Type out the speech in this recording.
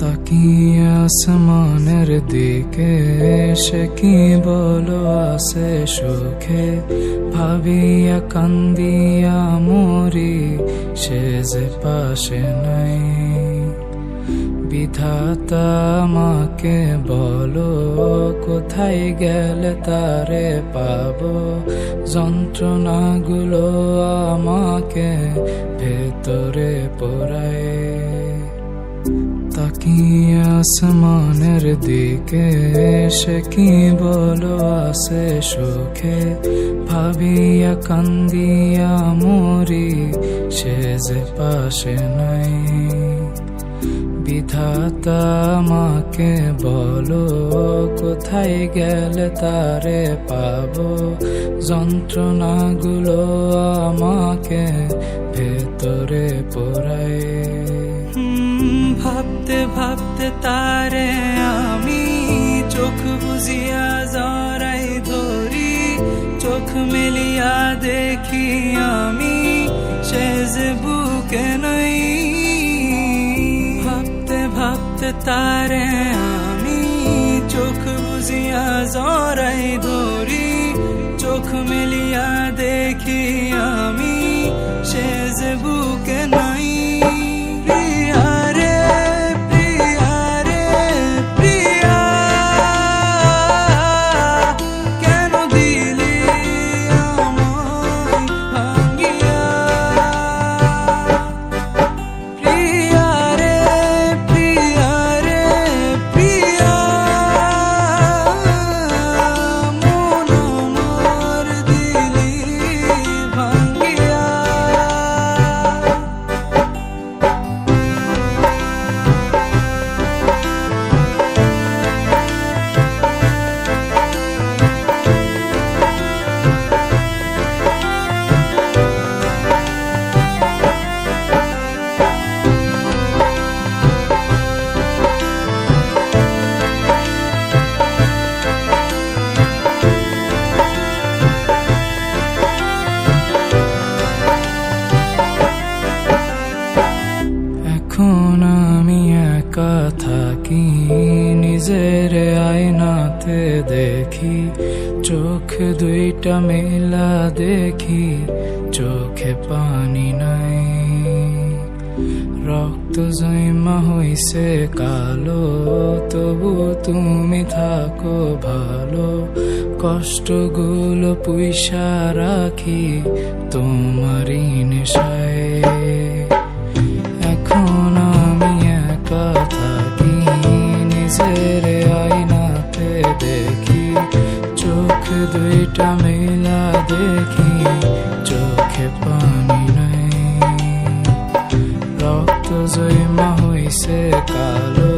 তাকিয়ে আসমানের দিকে সে কি বলো আছে সুখে, ভাবিয়া কান্দিয়া মরি সে যে পাশে নাই। বিধাতা আমাকে বলো কোথায় গেলে তারে পাবো, যন্ত্রণাগুলো আমাকে ভেতরে পোড়ায়। তাকিয়ে আসমানের দিকে সে কি বলো আছে সুখে, ভাবিয়া কান্দিয়া মরি সে যে পাশে নাই। বিধাতা আমাকে বলো কোথায় গেলে তারে পাবো, যন্ত্রণাগুলো আমাকে ভেতরে পোড়ায়। ভাবতে ভাবতে তারে আমি চোখ বুজিয়া জড়াই ধরি, চোখ মেলিয়া দেখি আমি সে যে বুকে নাই। ভাবতে ভাবতে তারে আমি চোখ বুজিয়া জড়াই ধরি, চোখ মেলিয়া দেখি আমি সে যে বুকে নাই। এখন আমি একা থাকি, নিজের আয়নাতে দেখি, চোখ দুইটা মেলা দেখি, চোখে পানি নাই। রক্ত জমা হইছে কালো, তবু তুমি থাকো ভালো, কষ্টগুলো পুইসা রাখি তোমারই নেশায়। এখন আমি একা থাকি, নিজের আয়নাতে দেখি, চোখ দুইটা মেলা দেখি, চোখে পানি নাই। রক্ত জমা হইছে কালো,